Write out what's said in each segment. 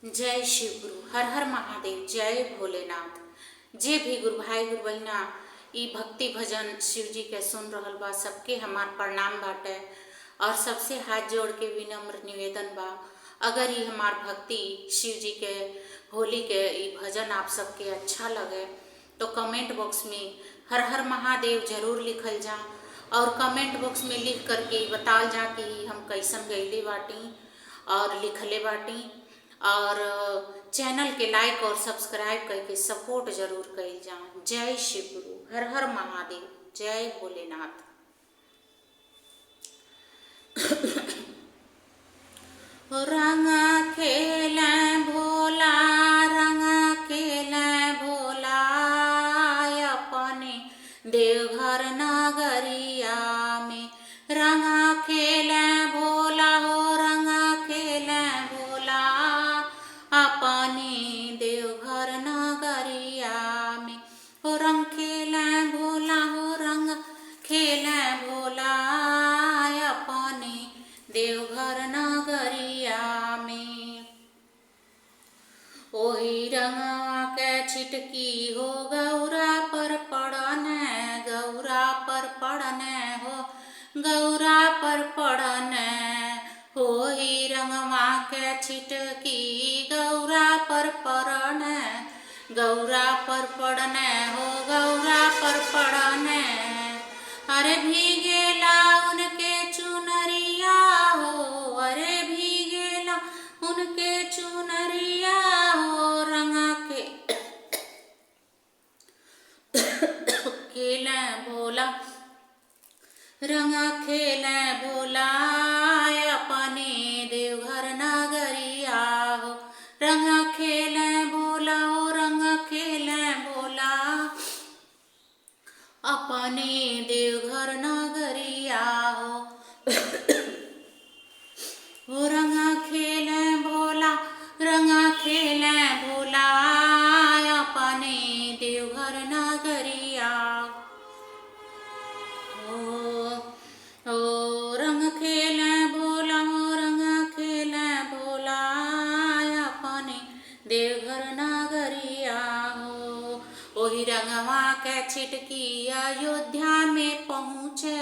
जय शिव गुरु, हर हर महादेव, जय भोलेनाथ। जे भी गुरु भाई गुरु बहना ई भक्ति भजन शिव जी के सुन रहल बा, सबके हमार प्रणाम बाटे। और सबसे हाथ जोड़ के विनम्र निवेदन बा, अगर ये हमार भक्ति शिव जी के होली के ई भजन आप सबके अच्छा लगे तो कमेंट बॉक्स में हर हर महादेव जरूर लिखल जा। और कमेंट बॉक्स में लिख करके बताल जा कि हम कैसन गईले बाटी और लिखले बाटी। और चैनल के लाइक और सब्सक्राइब करके सपोर्ट जरूर कइल जा। जय शिव गुरु, हर हर महादेव, जय भोलेनाथ। रंग खेले भोला, रंग खेले भोला, अपने देवघर नगरिया में। रंग खेले भोला हो, रंग खेले भोला, अपने देवघर नगरिया में। हो रंग खेले भोला हो, रंग खेले भोला, अपने देवघर नगरिया में। ओही रंगवा के छिटकी हो गौरा पर पड़ने, गौरा पर पड़ने हो, गौरा पर पड़ने। ओही रंगवा के छिटकी गौरा पर पड़ने, गौरा पर पड़ने हो, गौरा पर पड़ने। अरे भीगेला उनके चुनरिया हो, अरे भीगेला उनके चुनरिया हो। रंग के खेले भोला, रंग खेले भोला, अपने देवघर नगरिया हो। रंग खेले भोला हो, रंग खेले भोला, अपने देवघर नगरिया हो। हो रंग खेले भोला, रंग खेले भोला, अपने देवघर नगरिया हो। रंग खेले भोला हो, रंग खेले भोला, अपने देवघर नगरिया हो। ओही रंगवा के छिटकी अयोध्या में पहुँचे,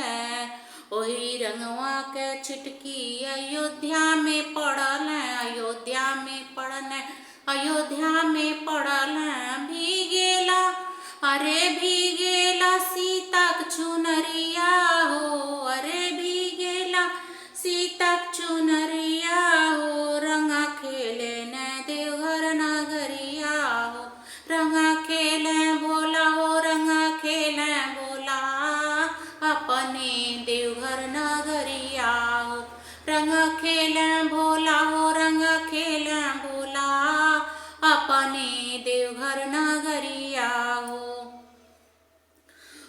ओही रंगवा के छिटकी अयोध्या में पड़ल, अयोध्या में पड़ने, अयोध्या में पड़ल। भीगेला अरे भीगेला सीता के चुनरिया हो, अरे भीगेला सीता के चुनरिया हो। रंग खेले न देवघर नगरिया हो, रंग खेले भोला हो, रंग खेले भोला, अपने देवघर नगरिया हो। रंग खेले भोला हो, रंग खेले भोला, अपने देवघर नगरिया हो।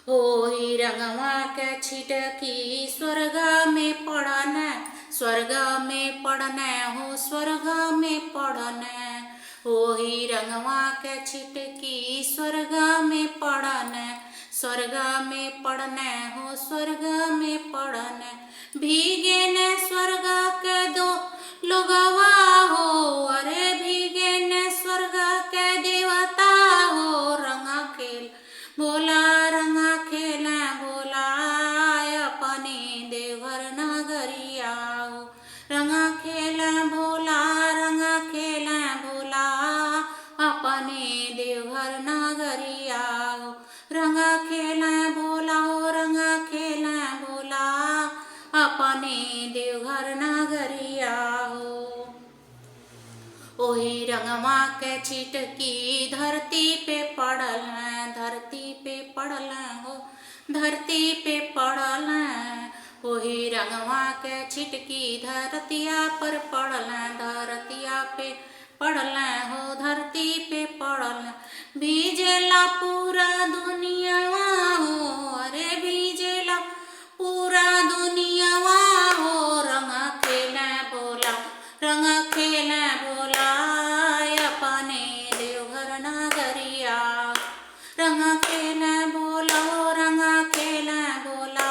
ओही रंगवा के छिटकी स्वर्ग में पड़ने, स्वर्ग में पड़ने हो, स्वर्ग में पड़ने। ओही रंगवा के छिटकी स्वर्ग में पड़ने, स्वर्ग में पड़ने हो, स्वर्ग में पड़ने। भीगे ने स्वर्ग के दो लोगवा हो, अरे भीगे ने स्वर्ग के देवता हो। रंग खेल भोला, रंग खेले भोला, अपने देवघर नगरिया हो। रंग खेले भोला, रंग खेले भोला, अपने देवघर नगरिया हो। रंग खेले भोला हो, रंग खेले भोला, अपने देवघर नगरिया हो। ओही रंगवा के छिटकी धरती पे पड़ल, धरती पे पड़ल हो, धरती पे पड़ल। ओही रंगवा के छिटकी धरतिया पर पड़ल, धरतिया पे पड़ल हो, धरती पे पड़ल। भीजेला पूरा दुनिया हो, अरे भीजेला पूरा दुनिया हो। रंग खेले भोला, रंग खेले भोला, अपने देवघर नगरिया। रंग खेले भोला हो, रंग खेले भोला,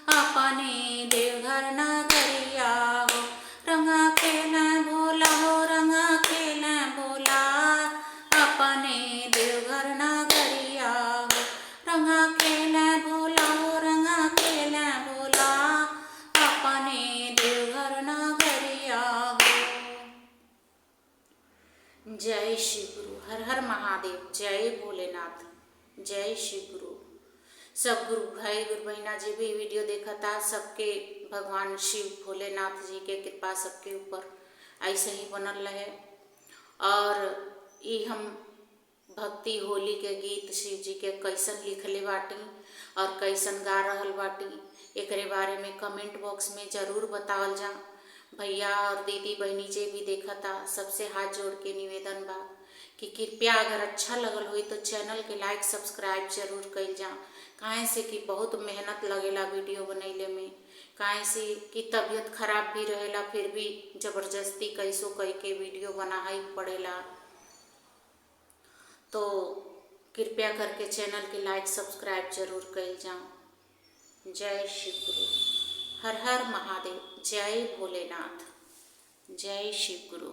अपने देवघर नगरिया हो। रंग खेले भोला हो, रंग खेले जय शिव गुरु। हर हर महादेव। जय भोलेनाथ। जय शिव गुरु। सब गुरु भाई गुरु बहना जी भी वीडियो देखा था, सबके भगवान शिव भोलेनाथ जी के कृपा सबके ऊपर ऐसे ही बनल रहे। और ये हम भक्ति होली के गीत शिव जी के कैसन लिखले बाटी और कैसन गा रहल बाटी, एकरे बारे में कमेंट बॉक्स में ज़रूर बतावल जा। भैया और दीदी बहनी जे भी देखा था, सबसे हाथ जोड़ के निवेदन बा कि कृपया अगर अच्छा लगल हुई तो चैनल के लाइक सब्सक्राइब जरूर कइल जा। काहे से कि बहुत मेहनत लगेला वीडियो बनैले में, काहे से कि तबीयत खराब भी रहेला, फिर भी जबरदस्ती कैसो कह के वीडियो बनाई पड़ेला। तो कृपया करके चैनल के लाइक सब्सक्राइब जरूर कइल जा। जय शिव गुरु। हर हर महादेव। जय भोलेनाथ। जय शिव गुरु।